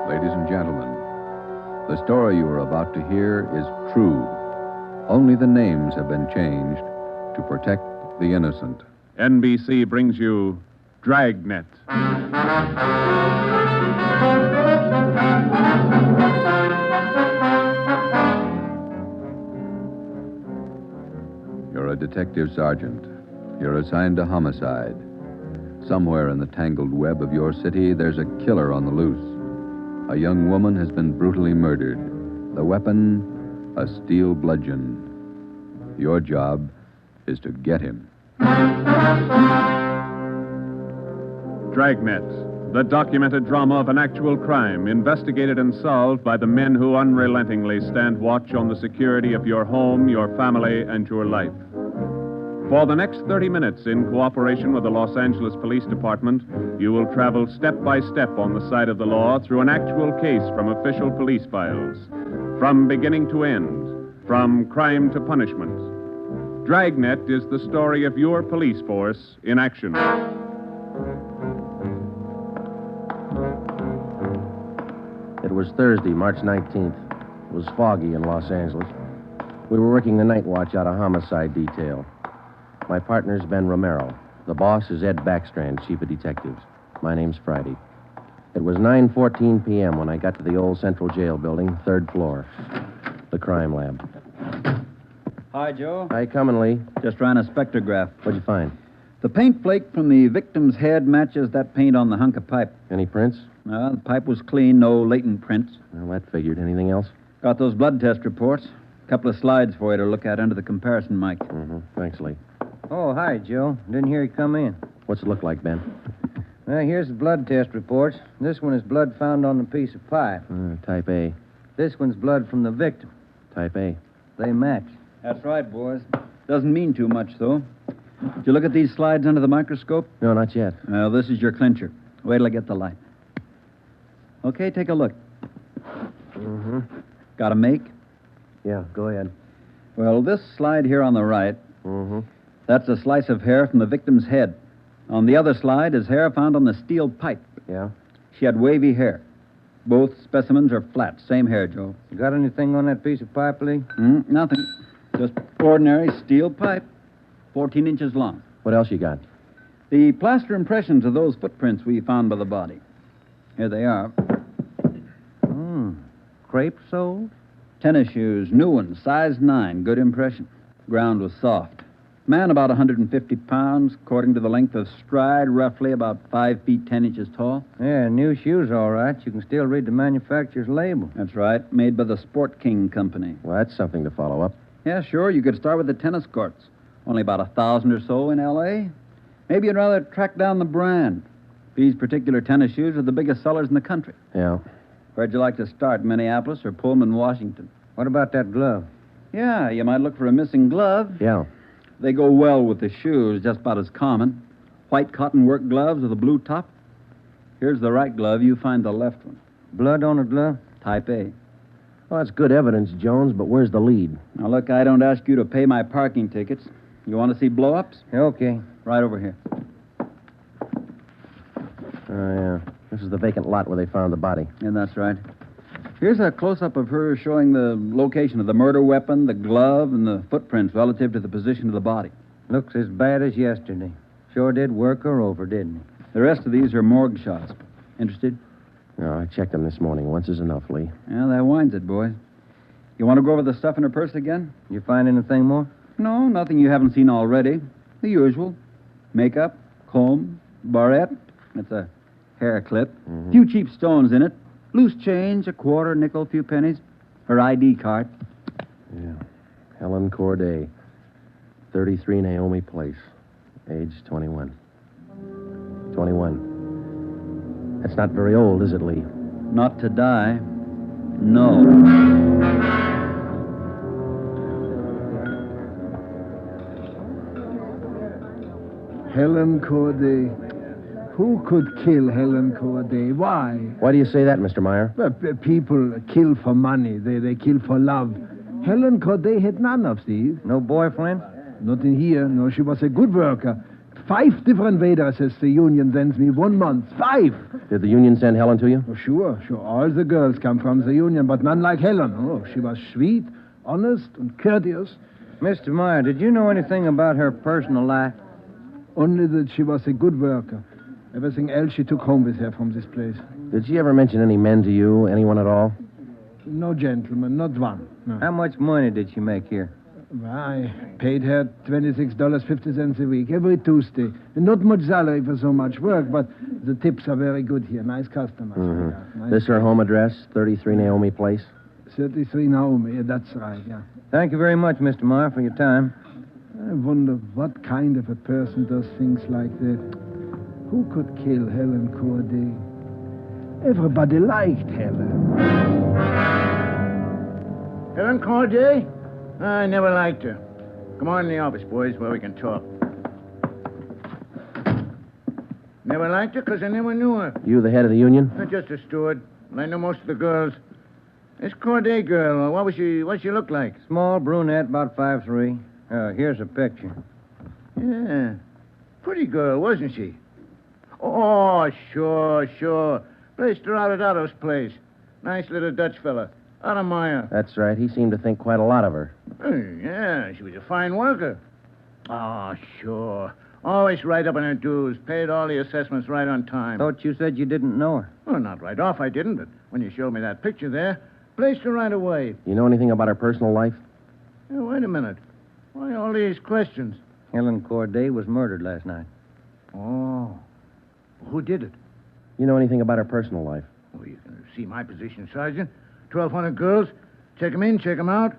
Ladies and gentlemen, the story you are about to hear is true. Only the names have been changed to protect the innocent. NBC brings you Dragnet. You're a detective sergeant. You're assigned to homicide. Somewhere in the tangled web of your city, there's a killer on the loose. A young woman has been brutally murdered. The weapon, a steel bludgeon. Your job is to get him. Dragnet, the documented drama of an actual crime, investigated and solved by the men who unrelentingly stand watch on the security of your home, your family, and your life. For the next 30 minutes, in cooperation with the Los Angeles Police Department, you will travel step by step on the side of the law through an actual case from official police files. From beginning to end, from crime to punishment. Dragnet is the story of your police force in action. It was Thursday, March 19th. It was foggy in Los Angeles. We were working the night watch out of homicide detail. My partner's Ben Romero. The boss is Ed Backstrand, chief of detectives. My name's Friday. It was 9:14 p.m. when I got to the old Central Jail building, third floor. The crime lab. Hi, Joe. How you coming, Lee? Just ran a spectrograph. What'd you find? The paint flake from the victim's head matches that paint on the hunk of pipe. Any prints? The pipe was clean, no latent prints. Well, that figured. Anything else? Got those blood test reports. A couple of slides for you to look at under the comparison mic. Mm-hmm. Thanks, Lee. Oh, hi, Joe. Didn't hear you come in. What's it look like, Ben? Here's the blood test reports. This one is blood found on the piece of pipe. Type A. This one's blood from the victim. Type A. They match. That's right, boys. Doesn't mean too much, though. Did you look at these slides under the microscope? No, not yet. Well, this is your clincher. Wait till I get the light. Okay, take a look. Mm-hmm. Got a make? Yeah, go ahead. Well, this slide here on the right, Mm-hmm. that's a slice of hair from the victim's head. On the other slide is hair found on the steel pipe. Yeah? She had wavy hair. Both specimens are flat. Same hair, Joe. You got anything on that piece of pipe, Lee? Nothing. Just ordinary steel pipe, 14 inches long. What else you got? The plaster impressions of those footprints we found by the body. Here they are. Crepe soles? Tennis shoes, new ones, size 9, good impression. Ground was soft. Man about 150 pounds, according to the length of stride, roughly about 5 feet 10 inches tall. Yeah, new shoes, all right. You can still read the manufacturer's label. That's right, made by the Sport King Company. Well, that's something to follow up. Yeah, sure, you could start with the tennis courts. Only about 1,000 or so in L.A. Maybe you'd rather track down the brand. These particular tennis shoes are the biggest sellers in the country. Yeah. Where'd you like to start, Minneapolis or Pullman, Washington? What about that glove? Yeah, you might look for a missing glove. Yeah. They go well with the shoes, just about as common. White cotton work gloves with a blue top. Here's the right glove. You find the left one. Blood on a glove? Type A. Well, that's good evidence, Jones, but where's the lead? Now, look, I don't ask you to pay my parking tickets. You want to see blow-ups? Okay. Right over here. Oh, yeah. This is the vacant lot where they found the body. Yeah, that's right. Here's a close-up of her showing the location of the murder weapon, the glove, and the footprints relative to the position of the body. Looks as bad as yesterday. Sure did work her over, didn't he? The rest of these are morgue shots. Interested? No, I checked them this morning. Once is enough, Lee. Yeah, that winds it, boys. You want to go over the stuff in her purse again? You find anything more? No, nothing you haven't seen already. The usual. Makeup, comb, barrette. That's a hair clip. Mm-hmm. Few cheap stones in it. Loose change, a quarter, nickel, few pennies. Her ID card. Yeah. Helen Corday. 33 Naomi Place. Age 21. 21. That's not very old, is it, Lee? Not to die. No. Helen Corday. Who could kill Helen Corday? Why? Why do you say that, Mr. Meyer? People kill for money. They kill for love. Helen Corday had none of these. No boyfriend? Not in here. No, she was a good worker. 5 different waitresses the union sends me 1 month. 5! Did the union send Helen to you? Oh, sure. All the girls come from the union, but none like Helen. Oh, she was sweet, honest, and courteous. Mr. Meyer, did you know anything about her personal life? Only that she was a good worker. Everything else she took home with her from this place. Did she ever mention any men to you? Anyone at all? No gentleman, not one. No. How much money did she make here? Well, I paid her $26.50 a week, every Tuesday. And not much salary for so much work, but the tips are very good here. Nice customers. Mm-hmm. Nice. This her home address, 33 Naomi Place? 33 Naomi, yeah, that's right, yeah. Thank you very much, Mr. Meyer, for your time. I wonder what kind of a person does things like that. Who could kill Helen Corday? Everybody liked Helen. Helen Corday? I never liked her. Come on in the office, boys, where we can talk. Never liked her because I never knew her. You the head of the union? Not just a steward. I know most of the girls. This Corday girl, what'd she look like? Small brunette, about 5'3". Here's a picture. Yeah. Pretty girl, wasn't she? Oh, sure. Placed her out at Otto's place. Nice little Dutch fella. Otto Meyer. That's right. He seemed to think quite a lot of her. Yeah, she was a fine worker. Oh, sure. Always right up on her dues. Paid all the assessments right on time. Thought you said you didn't know her. Well, not right off, I didn't, but when you showed me that picture there, placed her right away. You know anything about her personal life? Wait a minute. Why all these questions? Helen Corday was murdered last night. Oh. Who did it? You know anything about her personal life? Well, you can see my position, Sergeant. 1,200 girls. Check 'em in, check 'em out.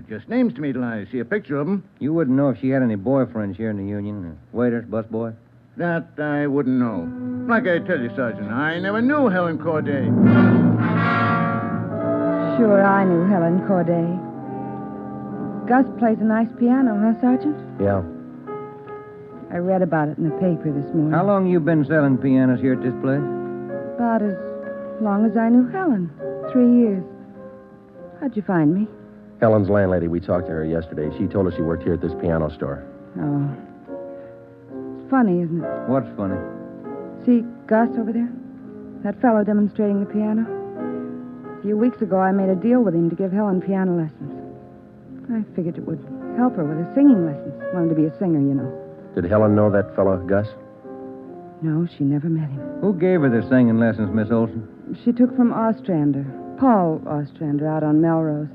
Just names to me till I see a picture of 'em. You wouldn't know if she had any boyfriends here in the union, waiters, busboy? That I wouldn't know. Like I tell you, Sergeant, I never knew Helen Corday. Sure, I knew Helen Corday. Gus plays a nice piano, huh, Sergeant? Yeah. I read about it in the paper this morning. How long you been selling pianos here at this place? About as long as I knew Helen. 3 years. How'd you find me? Helen's landlady, we talked to her yesterday. She told us she worked here at this piano store. Oh. It's funny, isn't it? What's funny? See Gus over there? That fellow demonstrating the piano? A few weeks ago, I made a deal with him to give Helen piano lessons. I figured it would help her with her singing lessons. Wanted to be a singer, you know. Did Helen know that fellow, Gus? No, she never met him. Who gave her the singing lessons, Miss Olson? She took from Ostrander. Paul Ostrander out on Melrose.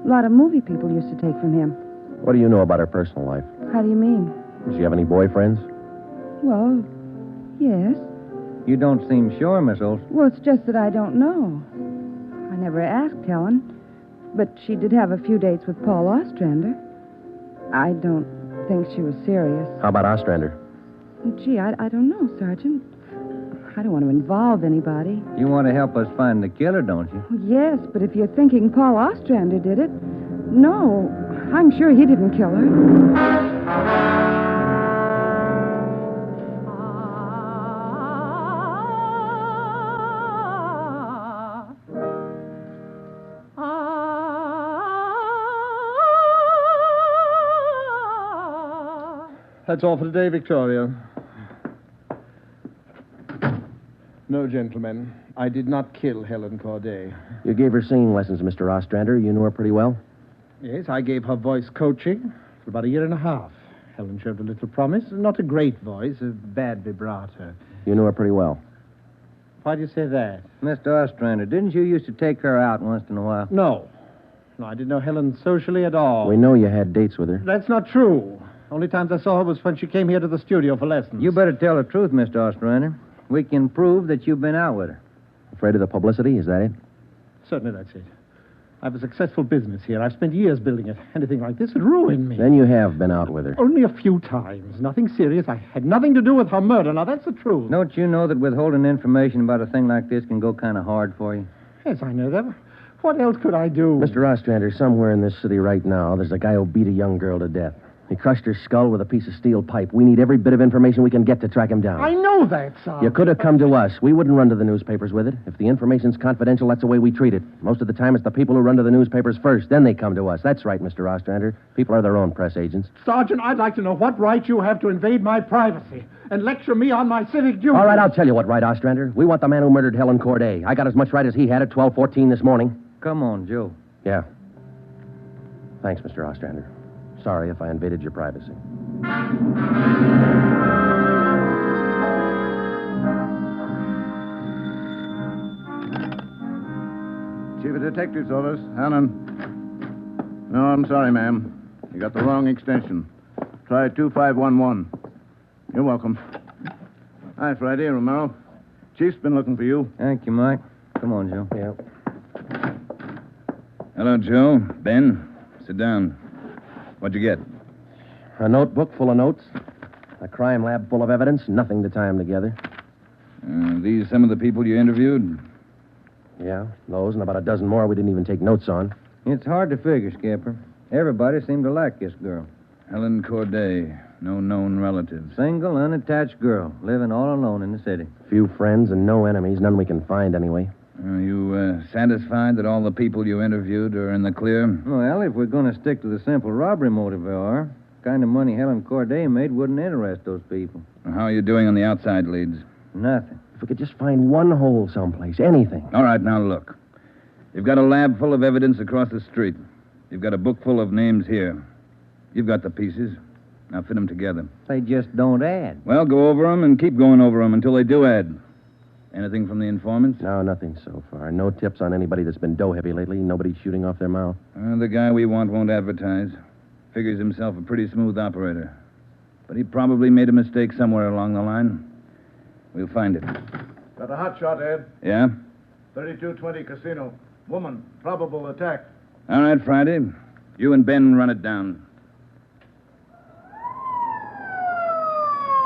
A lot of movie people used to take from him. What do you know about her personal life? How do you mean? Does she have any boyfriends? Well, yes. You don't seem sure, Miss Olson. Well, it's just that I don't know. I never asked Helen. But she did have a few dates with Paul Ostrander. I don't think she was serious. How about Ostrander? Gee, I don't know, Sergeant. I don't want to involve anybody. You want to help us find the killer, don't you? Well, yes, but if you're thinking Paul Ostrander did it, no, I'm sure he didn't kill her. That's all for today, Victoria. No, gentlemen. I did not kill Helen Corday. You gave her singing lessons, Mr. Ostrander. You knew her pretty well? Yes, I gave her voice coaching for about 1.5 years. Helen showed a little promise. Not a great voice, a bad vibrato. You knew her pretty well? Why do you say that? Mr. Ostrander, didn't you used to take her out once in a while? No, I didn't know Helen socially at all. We know you had dates with her. That's not true. Only times I saw her was when she came here to the studio for lessons. You better tell the truth, Mr. Ostrander. We can prove that you've been out with her. Afraid of the publicity, is that it? Certainly that's it. I have a successful business here. I've spent years building it. Anything like this would ruin me. Then you have been out with her. Only a few times. Nothing serious. I had nothing to do with her murder. Now, that's the truth. Don't you know that withholding information about a thing like this can go kind of hard for you? Yes, I know that. What else could I do? Mr. Ostrander, somewhere in this city right now, there's a guy who beat a young girl to death. He crushed her skull with a piece of steel pipe. We need every bit of information we can get to track him down. I know that, Sergeant. You could have come to us. We wouldn't run to the newspapers with it. If the information's confidential, that's the way we treat it. Most of the time, it's the people who run to the newspapers first. Then they come to us. That's right, Mr. Ostrander. People are their own press agents. Sergeant, I'd like to know what right you have to invade my privacy and lecture me on my civic duty. All right, I'll tell you what right, Ostrander. We want the man who murdered Helen Corday. I got as much right as he had at 12:14 this morning. Come on, Joe. Yeah. Thanks, Mr. Ostrander. Sorry if I invaded your privacy. Chief of Detective's office, Helen. No, I'm sorry, ma'am. You got the wrong extension. Try 2511. You're welcome. Hi, Friday, Romero. Chief's been looking for you. Thank you, Mike. Come on, Joe. Yeah. Hello, Joe. Ben, sit down. What'd you get? A notebook full of notes. A crime lab full of evidence. Nothing to tie them together. These some of the people you interviewed? Yeah, those and about a dozen more we didn't even take notes on. It's hard to figure, Skipper. Everybody seemed to like this girl. Helen Corday. No known relatives. Single, unattached girl, living all alone in the city. Few friends and no enemies. None we can find anyway. Are you satisfied that all the people you interviewed are in the clear? Well, if we're going to stick to the simple robbery motive we are, the kind of money Helen Corday made wouldn't interest those people. How are you doing on the outside leads? Nothing. If we could just find one hole someplace, anything. All right, now look. You've got a lab full of evidence across the street. You've got a book full of names here. You've got the pieces. Now fit them together. They just don't add. Well, go over them and keep going over them until they do add. Anything from the informants? No, nothing so far. No tips on anybody that's been dough-heavy lately. Nobody shooting off their mouth. The guy we want won't advertise. Figures himself a pretty smooth operator. But he probably made a mistake somewhere along the line. We'll find it. Got a hot shot, Ed. Yeah? 3220 Casino. Woman, probable attack. All right, Friday. You and Ben run it down.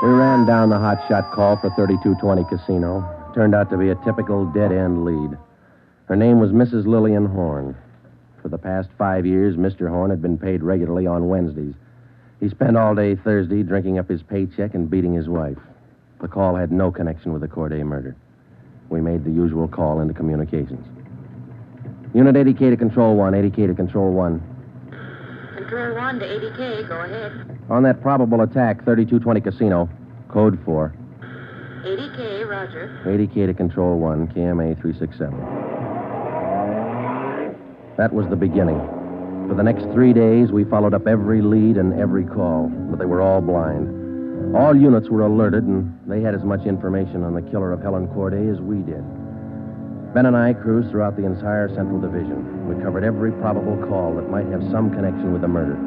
We ran down the hot shot call for 3220 Casino. Turned out to be a typical dead-end lead. Her name was Mrs. Lillian Horn. For the past 5 years, Mr. Horn had been paid regularly on Wednesdays. He spent all day Thursday drinking up his paycheck and beating his wife. The call had no connection with the Corday murder. We made the usual call into communications. Unit 80K to Control 1, 80K to Control 1. Control 1 to 80K, go ahead. On that probable attack, 3220 Casino, code 4. 80K, roger. 80K to Control 1, KMA 367. That was the beginning. For the next 3 days, we followed up every lead and every call, but they were all blind. All units were alerted, and they had as much information on the killer of Helen Corday as we did. Ben and I cruised throughout the entire Central Division. We covered every probable call that might have some connection with the murder.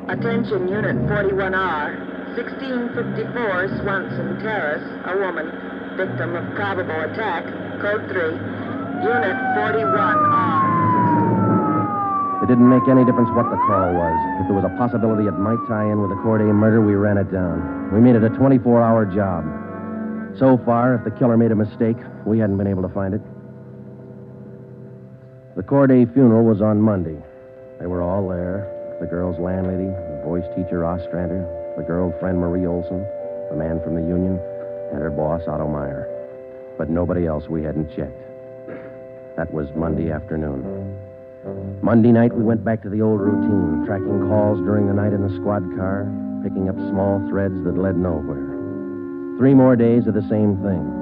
Attention, Unit 41R. 1654 Swanson Terrace, a woman, victim of probable attack, code 3. Unit 41R. It didn't make any difference what the call was. If there was a possibility it might tie in with the Corday murder, we ran it down. We made it a 24-hour job. So far, if the killer made a mistake, we hadn't been able to find it. The Corday funeral was on Monday. They were all there. The girl's landlady, the voice teacher Ostrander, the girlfriend Marie Olson, the man from the union, and her boss Otto Meyer. But nobody else we hadn't checked. That was Monday afternoon. Monday night, we went back to the old routine, tracking calls during the night in the squad car, picking up small threads that led nowhere. 3 more days of the same thing.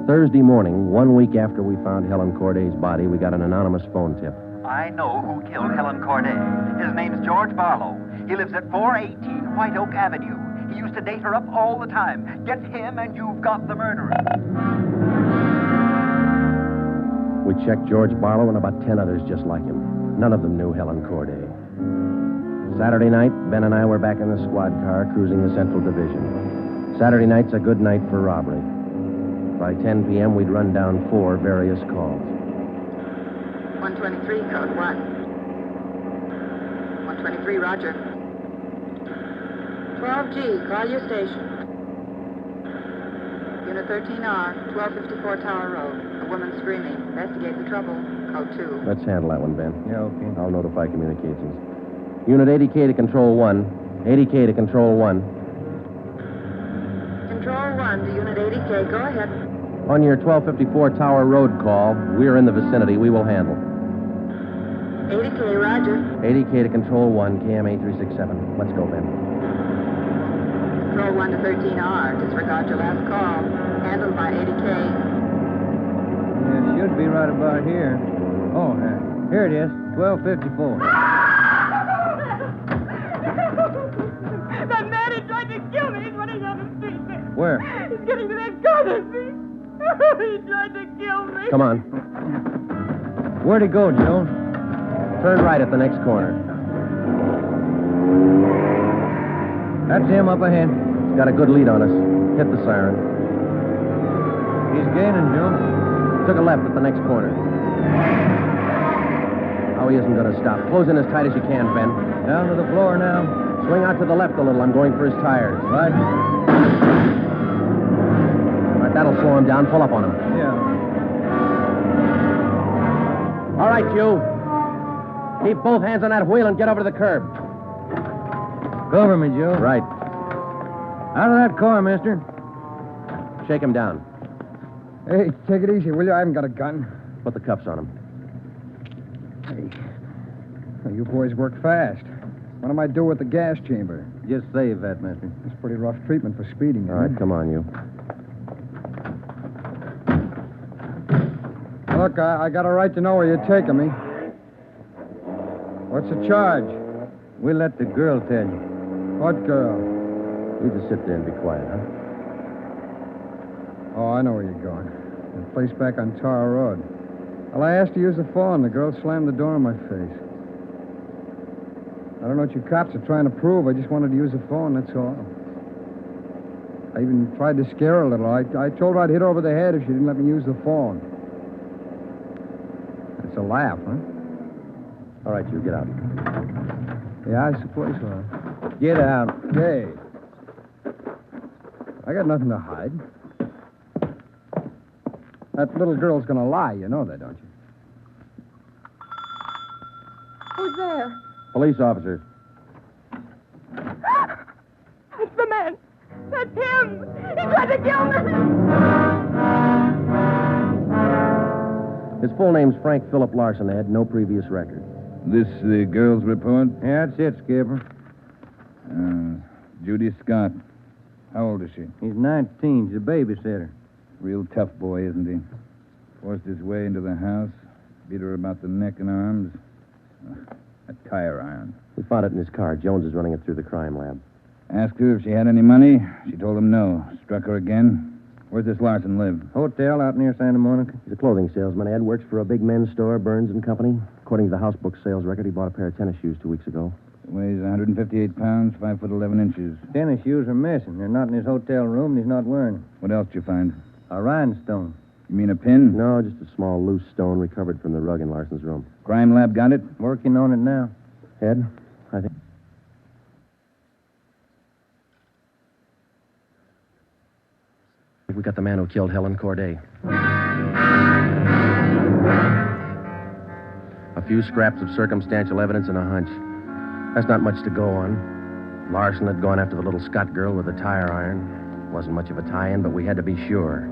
Thursday morning, 1 week after we found Helen Corday's body, we got an anonymous phone tip. I know who killed Helen Corday. His name's George Barlow. He lives at 418 White Oak Avenue. He used to date her up all the time. Get him and you've got the murderer. We checked George Barlow and about 10 others just like him. None of them knew Helen Corday. Saturday night, Ben and I were back in the squad car cruising the Central Division. Saturday night's a good night for robbery. By 10 p.m., we'd run down 4 various calls. 123, code 1. 123, roger. 12G, call your station. Unit 13R, 1254 Tower Road. A woman screaming. Investigate the trouble. Code 2. Let's handle that one, Ben. Yeah, okay. I'll notify communications. Unit 80K to Control 1. 80K to Control 1. Control 1 to Unit 80K. Go ahead. On your 1254 Tower Road call, we're in the vicinity. We will handle. 80K, roger. 80K to Control 1, KMA 367. Let's go, Ben. Control 1 to 13R. Disregard your last call. Handled by 80K. Yeah, it should be right about here. Oh, here it is. 1254. That man who tried to kill me is running down the street there. Where? He's getting to that corner street. He tried to kill me. Come on. Where'd he go, Joe? Turn right at the next corner. That's him up ahead. He's got a good lead on us. Hit the siren. He's gaining, Joe. Took a left at the next corner. Oh, he isn't going to stop. Close in as tight as you can, Ben. Down to the floor now. Swing out to the left a little. I'm going for his tires. Right. All right, that'll slow him down. Pull up on him. Yeah. All right, you. Keep both hands on that wheel and get over to the curb. Cover me, Joe. Right. Out of that car, mister. Shake him down. Hey, take it easy, will you? I haven't got a gun. Put the cuffs on him. Hey. Well, you boys work fast. What am I do with the gas chamber? Just save that, mister. It's pretty rough treatment for speeding. All right, come on, you. Look, I got a right to know where you're taking me. What's the charge? We'll let the girl tell you. What girl? You just sit there and be quiet, huh? Oh, I know where you're going. The place back on Tower Road. Well, I asked to use the phone. The girl slammed the door in my face. I don't know what you cops are trying to prove. I just wanted to use the phone, that's all. I even tried to scare her a little. I told her I'd hit her over the head if she didn't let me use the phone. It's a laugh, huh? All right, you get out. Yeah, I suppose so. Get out. Hey. I got nothing to hide. That little girl's gonna lie. You know that, don't you? Who's there? Police officers. It's the man. That's him. He tried to kill me. His full name's Frank Philip Larson. They had no previous record. This the girl's report? Yeah, that's it, Skipper. Judy Scott. How old is she? He's 19. She's a babysitter. Real tough boy, isn't he? Forced his way into the house, beat her about the neck and arms. A tire iron. We found it in his car. Jones is running it through the crime lab. Asked her if she had any money. She told him no. Struck her again. Where's this Larson live? Hotel out near Santa Monica. He's a clothing salesman, Ed. Works for a big men's store, Burns and Company. According to the house book sales record, he bought a pair of tennis shoes 2 weeks ago. Weighs 158 pounds, 5 foot 11 inches. Tennis shoes are missing. They're not in his hotel room, and he's not wearing them. What else did you find? A rhinestone. You mean a pin? No, just a small loose stone recovered from the rug in Larson's room. Crime lab got it? Working on it now. Ed, I think... We got the man who killed Helen Corday. A few scraps of circumstantial evidence and a hunch. That's not much to go on. Larson had gone after the little Scott girl with a tire iron. Wasn't much of a tie-in, but we had to be sure.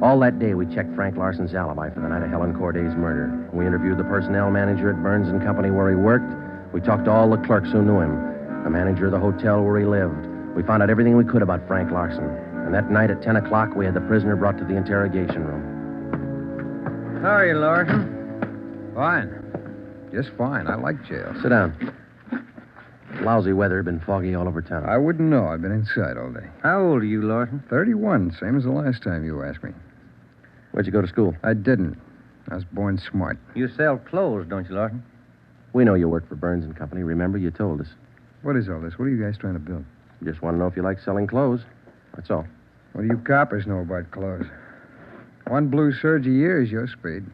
All that day, we checked Frank Larson's alibi for the night of Helen Corday's murder. We interviewed the personnel manager at Burns and Company where he worked. We talked to all the clerks who knew him, the manager of the hotel where he lived. We found out everything we could about Frank Larson. And that night at 10 o'clock, we had the prisoner brought to the interrogation room. How are you, Larson? Fine. Just fine. I like jail. Sit down. Lousy weather, been foggy all over town. I wouldn't know. I've been inside all day. How old are you, Larson? 31, same as the last time you asked me. Where'd you go to school? I didn't. I was born smart. You sell clothes, don't you, Larson? We know you work for Burns and Company. Remember, you told us. What is all this? What are you guys trying to build? Just want to know if you like selling clothes. That's all. What do you coppers know about clothes? One blue serge a year is your speed.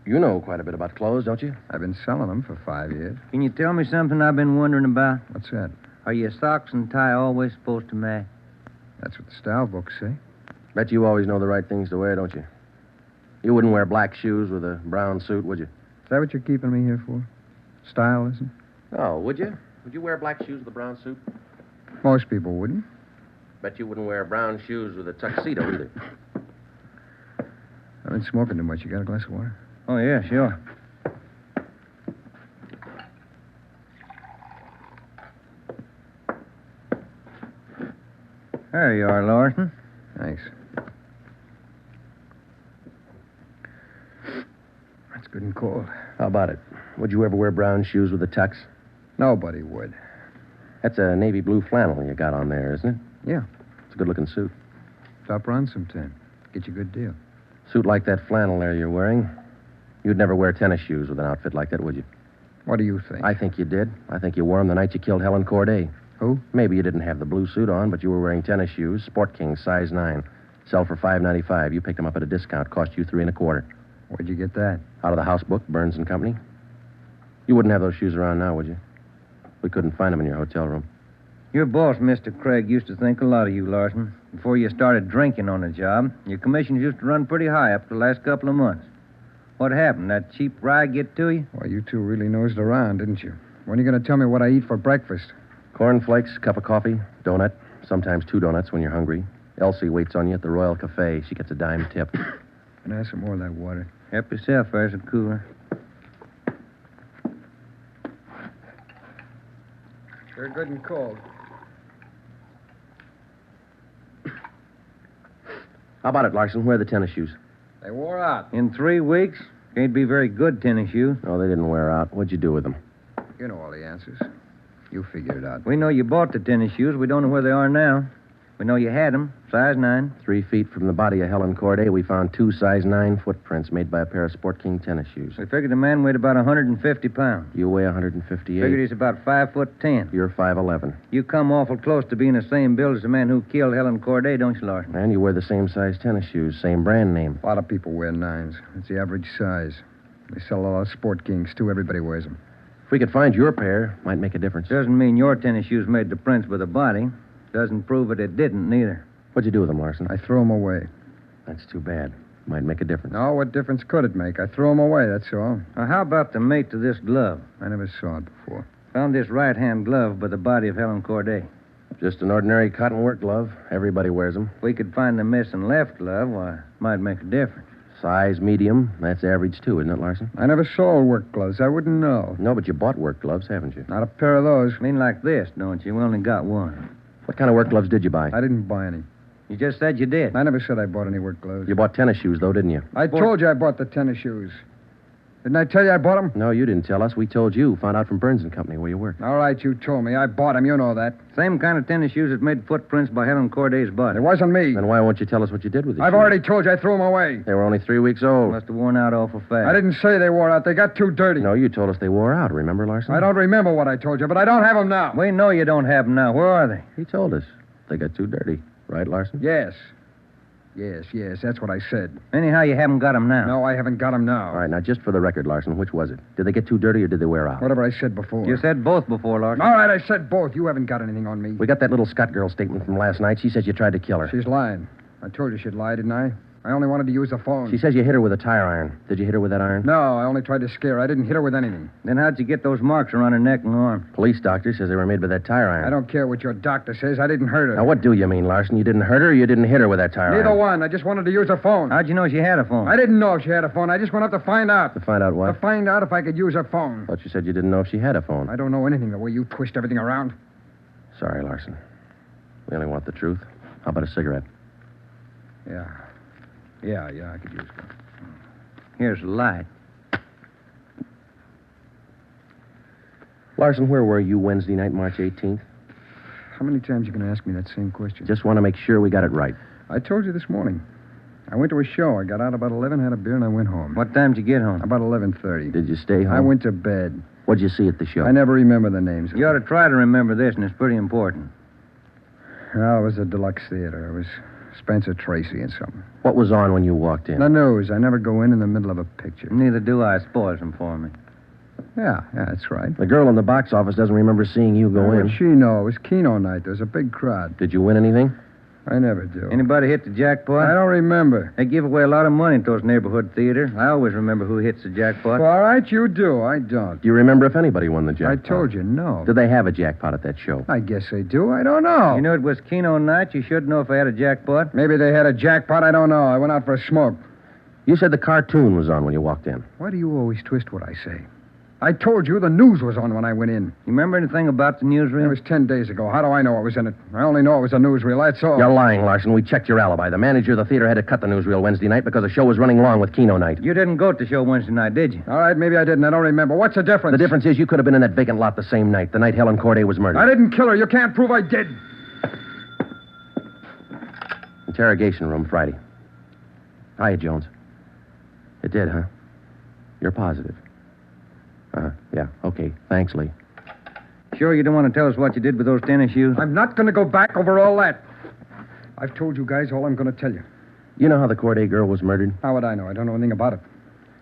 You know quite a bit about clothes, don't you? I've been selling them for 5 years. Can you tell me something I've been wondering about? What's that? Are your socks and tie always supposed to match? That's what the style books say. Bet you always know the right things to wear, don't you? You wouldn't wear black shoes with a brown suit, would you? Is that what you're keeping me here for? Stylism? Oh, would you? Would you wear black shoes with a brown suit? Most people wouldn't. Bet you wouldn't wear brown shoes with a tuxedo either. I've been smoking too much. You got a glass of water? Oh, yeah, sure. There you are, Larson. Thanks. That's good and cold. How about it? Would you ever wear brown shoes with a tux? Nobody would. That's a navy blue flannel you got on there, isn't it? Yeah. It's a good-looking suit. Stop around sometime. Get you a good deal. Suit like that flannel there you're wearing. You'd never wear tennis shoes with an outfit like that, would you? What do you think? I think you did. I think you wore them the night you killed Helen Corday. Who? Maybe you didn't have the blue suit on, but you were wearing tennis shoes, Sport King, size 9. Sell for $5.95. You picked them up at a discount. Cost you $3 1/4. Where'd you get that? Out of the house book, Burns and Company. You wouldn't have those shoes around now, would you? We couldn't find them in your hotel room. Your boss, Mr. Craig, used to think a lot of you, Larson. Before you started drinking on the job, your commissions used to run pretty high up the last couple of months. What happened? That cheap rye get to you? Well, you two really nosed around, didn't you? When are you going to tell me what I eat for breakfast? Cornflakes, cup of coffee, donut, sometimes 2 donuts when you're hungry. Elsie waits on you at the Royal Cafe. She gets a dime tip. Can I have some more of that water? Help yourself, there's a cooler. They're good and cold. How about it, Larson? Where are the tennis shoes? They wore out. In 3 weeks? Can't be very good tennis shoes. No, they didn't wear out. What'd you do with them? You know all the answers. You figure it out. We know you bought the tennis shoes. We don't know where they are now. We know you had them, size 9. 3 feet from the body of Helen Corday, we found 2 size 9 footprints made by a pair of Sport King tennis shoes. We figured the man weighed about 150 pounds. You weigh 158. Figured he's about 5'10". You're 5'11". You come awful close to being the same build as the man who killed Helen Corday, don't you, Larson? And you wear the same size tennis shoes, same brand name. A lot of people wear 9s. It's the average size. They sell a lot of Sport Kings, too. Everybody wears them. If we could find your pair, might make a difference. Doesn't mean your tennis shoes made the prints with the body. Doesn't prove it didn't, neither. What'd you do with them, Larson? I threw them away. That's too bad. Might make a difference. No, what difference could it make? I threw them away, that's all. Now, how about the mate to this glove? I never saw it before. Found this right-hand glove by the body of Helen Corday. Just an ordinary cotton work glove. Everybody wears them. If we could find the missing left glove, why, it might make a difference. Size medium. That's average, too, isn't it, Larson? I never sold work gloves. I wouldn't know. No, but you bought work gloves, haven't you? Not a pair of those. Mean like this, don't you? We only got one. What kind of work gloves did you buy? I didn't buy any. You just said you did. I never said I bought any work gloves. You bought tennis shoes, though, didn't you? I told you I bought the tennis shoes. Didn't I tell you I bought them? No, you didn't tell us. We told you. Found out from Burns and Company where you work. All right, you told me. I bought them. You know that. Same kind of tennis shoes that made footprints by Helen Corday's body. It wasn't me. Then why won't you tell us what you did with these I've shoes? already told you I threw them away. They were only 3 weeks old. Must have worn out awful fast. I didn't say they wore out. They got too dirty. No, you told us they wore out. Remember, Larson? I don't remember what I told you, but I don't have them now. We know you don't have them now. Where are they? He told us. They got too dirty. Right, Larson? Yes. Yes, that's what I said. Anyhow, you haven't got them now. No, I haven't got them now. All right, now, just for the record, Larson, which was it? Did they get too dirty or did they wear out? Whatever I said before. You said both before, Larson. All right, I said both. You haven't got anything on me. We got that little Scott girl statement from last night. She says you tried to kill her. She's lying. I told you she'd lie, didn't I? I only wanted to use the phone. She says you hit her with a tire iron. Did you hit her with that iron? No, I only tried to scare her. I didn't hit her with anything. Then how'd you get those marks around her neck and arm? Police doctor says they were made by that tire iron. I don't care what your doctor says. I didn't hurt her. Now, what do you mean, Larson? You didn't hurt her or you didn't hit her with that tire Neither iron? one. I just wanted to use a phone. How'd you know she had a phone? I didn't know if she had a phone. I just went up to find out. To find out what? To find out if I could use her phone. Thought you said you didn't know if she had a phone. I don't know anything the way you twist everything around. Sorry, Larson. We only want the truth. How about a cigarette? Yeah, I could use one. Here's the light. Larson, where were you Wednesday night, March 18th? How many times you going to ask me that same question? Just want to make sure we got it right. I told you this morning. I went to a show. I got out about 11, had a beer, and I went home. What time did you get home? About 11:30. Did you stay home? I went to bed. What'd you see at the show? I never remember the names. You ought to try to remember this, and it's pretty important. Well, it was a deluxe theater. It was Spencer Tracy and something. What was on when you walked in? The news. I never go in the middle of a picture. Neither do I. Spoils them for me. Yeah, that's right. The girl in the box office doesn't remember seeing you go in. What'd she know? It was Keno night. There was a big crowd. Did you win anything? I never do. Anybody hit the jackpot? I don't remember. They give away a lot of money at those neighborhood theaters. I always remember who hits the jackpot. Well, all right, you do. I don't. Do you remember if anybody won the jackpot? I told you, no. Did they have a jackpot at that show? I guess they do. I don't know. You know it was Keno night. You should know if I had a jackpot. Maybe they had a jackpot. I don't know. I went out for a smoke. You said the cartoon was on when you walked in. Why do you always twist what I say? I told you the news was on when I went in. You remember anything about the newsreel? It was 10 days ago. How do I know what was in it? I only know it was a newsreel, that's all. You're lying, Larson. We checked your alibi. The manager of the theater had to cut the newsreel Wednesday night because the show was running long with Keno night. You didn't go to the show Wednesday night, did you? All right, maybe I didn't. I don't remember. What's the difference? The difference is you could have been in that vacant lot the same night, the night Helen Corday was murdered. I didn't kill her. You can't prove I did. Interrogation room, Friday. Hiya, Jones. It did, huh? You're positive. Yeah, okay. Thanks, Lee. Sure you don't want to tell us what you did with those tennis shoes? I'm not going to go back over all that. I've told you guys all I'm going to tell you. You know how the Corday girl was murdered? How would I know? I don't know anything about it.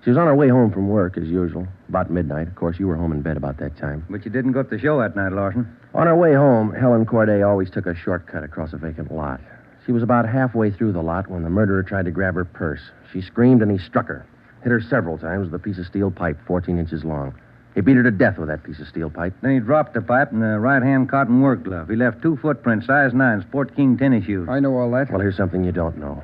She was on her way home from work, as usual, about midnight. Of course, you were home in bed about that time. But you didn't go to the show that night, Larson. On her way home, Helen Corday always took a shortcut across a vacant lot. She was about halfway through the lot when the murderer tried to grab her purse. She screamed and he struck her. Hit her several times with a piece of steel pipe 14 inches long. He beat her to death with that piece of steel pipe. Then he dropped the pipe in the right-hand cotton work glove. He left 2 footprints, size 9, Sport King tennis shoes. I know all that. Well, here's something you don't know.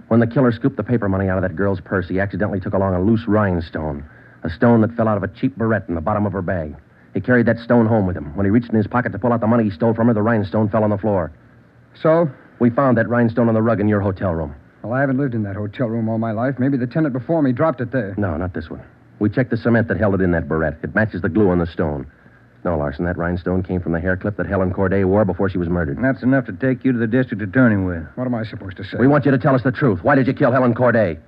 When the killer scooped the paper money out of that girl's purse, he accidentally took along a loose rhinestone, a stone that fell out of a cheap barrette in the bottom of her bag. He carried that stone home with him. When he reached in his pocket to pull out the money he stole from her, the rhinestone fell on the floor. So? We found that rhinestone on the rug in your hotel room. Well, I haven't lived in that hotel room all my life. Maybe the tenant before me dropped it there. No, not this one. We checked the cement that held it in that barrette. It matches the glue on the stone. No, Larson, that rhinestone came from the hair clip that Helen Corday wore before she was murdered. And that's enough to take you to the district attorney with. What am I supposed to say? We want you to tell us the truth. Why did you kill Helen Corday?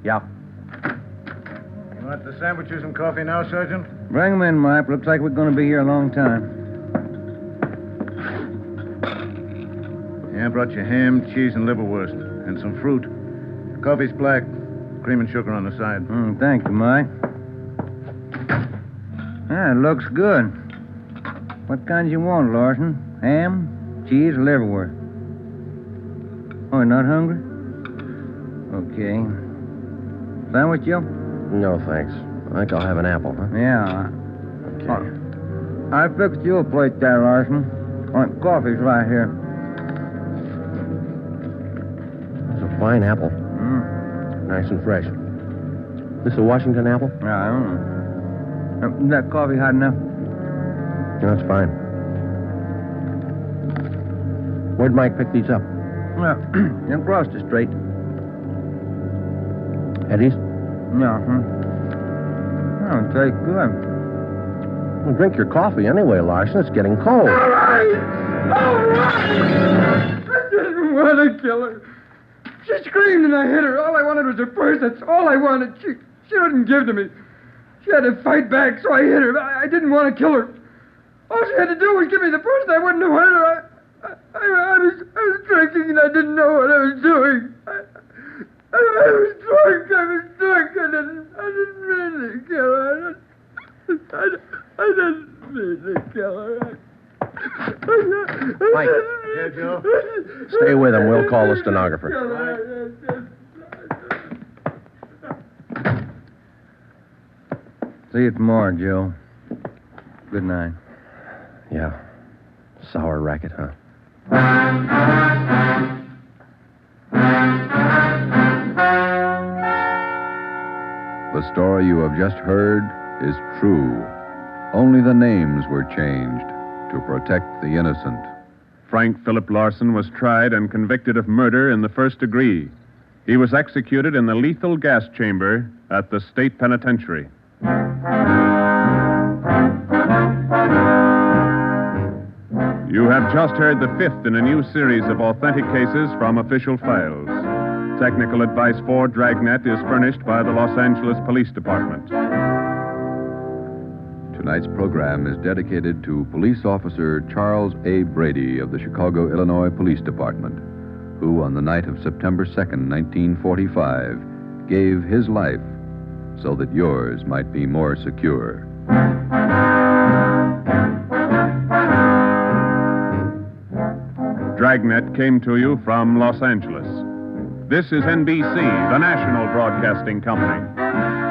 Yeah. You want the sandwiches and coffee now, Sergeant? Bring them in, Mike. Looks like we're going to be here a long time. Yeah, I brought you ham, cheese, and liverwurst. And some fruit. Coffee's black. Cream and sugar on the side. Thank you, Mike. It looks good. What kinds you want, Larson? Ham, cheese, or liverwurst? Oh, you're not hungry? Okay. Sandwich, Joe? No, thanks. I think I'll have an apple, huh? Yeah. Okay. I fixed you a plate there, Larson. Coffee's right here. It's a fine apple. Nice and fresh. This a Washington apple? Yeah, I don't know. Is that coffee hot enough? No, it's fine. Where'd Mike pick these up? Well, across the street. Eddie's? Yeah, Oh, it tastes good. Well, drink your coffee anyway, Larson. It's getting cold. All right! I didn't want to kill her. She screamed and I hit her. All I wanted was her purse. That's all I wanted. She wouldn't give to me. She had to fight back, so I hit her. I didn't want to kill her. All she had to do was give me the purse, and I wouldn't have hurt her. I was drinking, and I didn't know what I was doing. I was drunk. I didn't mean to kill her. I didn't mean to kill her. Mike. Yeah, Joe? Stay with him. We'll call the stenographer. See you tomorrow, Joe. Good night. Yeah. Sour racket, huh? The story you have just heard is true. Only the names were changed to protect the innocent. Frank Philip Larson was tried and convicted of murder in the first degree. He was executed in the lethal gas chamber at the state penitentiary. You have just heard the fifth in a new series of authentic cases from official files. Technical advice for Dragnet is furnished by the Los Angeles Police Department. Tonight's program is dedicated to Police Officer Charles A. Brady of the Chicago, Illinois Police Department, who on the night of September 2nd, 1945, gave his life so that yours might be more secure. Dragnet came to you from Los Angeles. This is NBC, the national broadcasting company.